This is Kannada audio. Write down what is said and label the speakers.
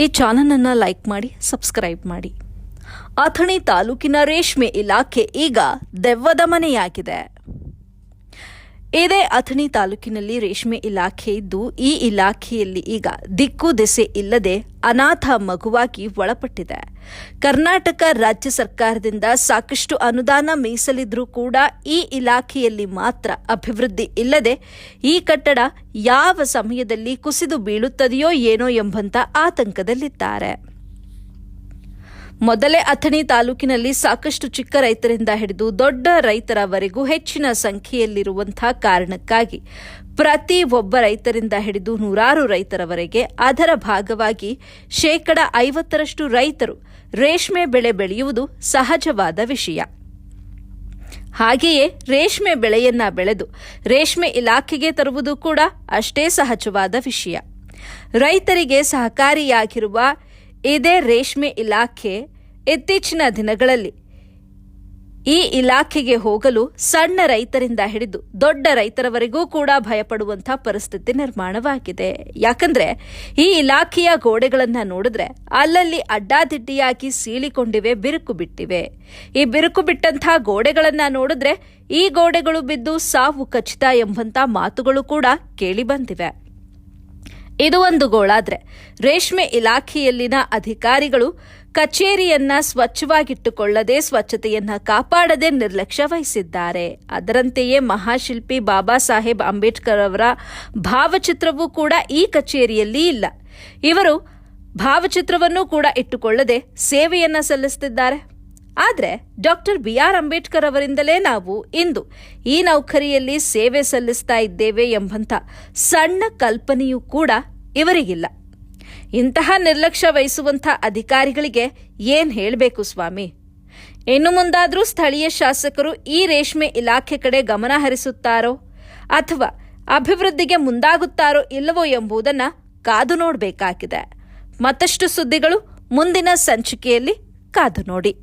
Speaker 1: ಈ ಚಾನಲನ್ನು ಲೈಕ್ ಮಾಡಿ, ಸಬ್ಸ್ಕ್ರೈಬ್ ಮಾಡಿ. ಅಥಣಿ ತಾಲೂಕಿನ ರೇಷ್ಮೆ ಇಲಾಖೆ ಈಗ ದೆವ್ವದ ಮನೆಯಾಗಿದೆ. ಇದೇ ಅಥಣಿ ತಾಲೂಕಿನಲ್ಲಿ ರೇಷ್ಮೆ ಇಲಾಖೆ ಇದ್ದು, ಈ ಇಲಾಖೆಯಲ್ಲಿ ಈಗ ದಿಕ್ಕು ದೆಸೆ ಇಲ್ಲದೆ ಅನಾಥ ಮಗುವಾಗಿ ಒಳಪಟ್ಟಿದೆ. ಕರ್ನಾಟಕ ರಾಜ್ಯ ಸರ್ಕಾರದಿಂದ ಸಾಕಷ್ಟು ಅನುದಾನ ಮೀಸಲಿದ್ರೂ ಕೂಡ ಈ ಇಲಾಖೆಯಲ್ಲಿ ಮಾತ್ರ ಅಭಿವೃದ್ಧಿ ಇಲ್ಲದೆ ಈ ಕಟ್ಟಡ ಯಾವ ಸಮಯದಲ್ಲಿ ಕುಸಿದು ಬೀಳುತ್ತದೆಯೋ ಏನೋ ಎಂಬಂತ ಆತಂಕದಲ್ಲಿದ್ದಾರೆ. ಮೊದಲೇ ಅಥಣಿ ತಾಲೂಕಿನಲ್ಲಿ ಸಾಕಷ್ಟು ಚಿಕ್ಕ ರೈತರಿಂದ ಹಿಡಿದು ದೊಡ್ಡ ರೈತರವರೆಗೂ ಹೆಚ್ಚಿನ ಸಂಖ್ಯೆಯಲ್ಲಿರುವಂತಹ ಕಾರಣಕ್ಕಾಗಿ ಪ್ರತಿ ಒಬ್ಬ ರೈತರಿಂದ ಹಿಡಿದು ನೂರಾರು ರೈತರವರೆಗೆ ಅದರ ಭಾಗವಾಗಿ 50% ರೈತರು ರೇಷ್ಮೆ ಬೆಳೆ ಬೆಳೆಯುವುದು ಸಹಜವಾದ ವಿಷಯ. ಹಾಗೆಯೇ ರೇಷ್ಮೆ ಬೆಳೆಯನ್ನ ಬೆಳೆದು ರೇಷ್ಮೆ ಇಲಾಖೆಗೆ ತರುವುದು ಕೂಡ ಅಷ್ಟೇ ಸಹಜವಾದ ವಿಷಯ. ರೈತರಿಗೆ ಸಹಕಾರಿಯಾಗಿರುವ ಇದೇ ರೇಷ್ಮೆ ಇಲಾಖೆ ಇತ್ತೀಚಿನ ದಿನಗಳಲ್ಲಿ ಈ ಇಲಾಖೆಗೆ ಹೋಗಲು ಸಣ್ಣ ರೈತರಿಂದ ಹಿಡಿದು ದೊಡ್ಡ ರೈತರವರೆಗೂ ಕೂಡ ಭಯಪಡುವಂಥ ಪರಿಸ್ಥಿತಿ ನಿರ್ಮಾಣವಾಗಿದೆ. ಯಾಕಂದ್ರೆ ಈ ಇಲಾಖೆಯ ಗೋಡೆಗಳನ್ನು ನೋಡಿದ್ರೆ ಅಲ್ಲಲ್ಲಿ ಅಡ್ಡಾದಿಡ್ಡಿಯಾಗಿ ಸೀಳಿಕೊಂಡಿವೆ, ಬಿರುಕು ಬಿಟ್ಟಿವೆ. ಈ ಬಿರುಕು ಬಿಟ್ಟಂಥ ಗೋಡೆಗಳನ್ನು ನೋಡಿದ್ರೆ ಈ ಗೋಡೆಗಳು ಬಿದ್ದು ಸಾವು ಖಚಿತ ಎಂಬಂಥ ಮಾತುಗಳು ಕೂಡ ಕೇಳಿ ಬಂದಿವೆ. ಇದು ಒಂದು ಗೋಳಾದ್ರೆ, ರೇಷ್ಮೆ ಇಲಾಖೆಯಲ್ಲಿನ ಅಧಿಕಾರಿಗಳು ಕಚೇರಿಯನ್ನ ಸ್ವಚ್ಛವಾಗಿಟ್ಟುಕೊಳ್ಳದೆ, ಸ್ವಚ್ಛತೆಯನ್ನ ಕಾಪಾಡದೆ ನಿರ್ಲಕ್ಷ್ಯ ವಹಿಸಿದ್ದಾರೆ. ಅದರಂತೆಯೇ ಮಹಾಶಿಲ್ಪಿ ಬಾಬಾ ಸಾಹೇಬ್ ಅಂಬೇಡ್ಕರ್ ಅವರ ಭಾವಚಿತ್ರವೂ ಕೂಡ ಈ ಕಚೇರಿಯಲ್ಲಿ ಇಲ್ಲ. ಇವರು ಭಾವಚಿತ್ರವನ್ನು ಕೂಡ ಇಟ್ಟುಕೊಳ್ಳದೆ ಸೇವೆಯನ್ನ ಸಲ್ಲಿಸುತ್ತಿದ್ದಾರೆ. ಆದರೆ ಡಾಕ್ಟರ್ BR ಅಂಬೇಡ್ಕರ್ ಅವರಿಂದಲೇ ನಾವು ಇಂದು ಈ ನೌಕರಿಯಲ್ಲಿ ಸೇವೆ ಸಲ್ಲಿಸ್ತಾ ಇದ್ದೇವೆ ಎಂಬಂಥ ಸಣ್ಣ ಕಲ್ಪನೆಯೂ ಕೂಡ ಇವರಿಗಿಲ್ಲ. ಇಂತಹ ನಿರ್ಲಕ್ಷ್ಯ ವಹಿಸುವಂಥ ಅಧಿಕಾರಿಗಳಿಗೆ ಏನ್ ಹೇಳಬೇಕು ಸ್ವಾಮಿ? ಇನ್ನು ಮುಂದಾದರೂ ಸ್ಥಳೀಯ ಶಾಸಕರು ಈ ರೇಷ್ಮೆ ಇಲಾಖೆ ಕಡೆ ಗಮನ ಹರಿಸುತ್ತಾರೋ ಅಥವಾ ಅಭಿವೃದ್ಧಿಗೆ ಮುಂದಾಗುತ್ತಾರೋ ಇಲ್ಲವೋ ಎಂಬುದನ್ನು ಕಾದು ನೋಡಬೇಕಾಗಿದೆ. ಮತ್ತಷ್ಟು ಸುದ್ದಿಗಳು ಮುಂದಿನ ಸಂಚಿಕೆಯಲ್ಲಿ ಕಾದು ನೋಡಿ.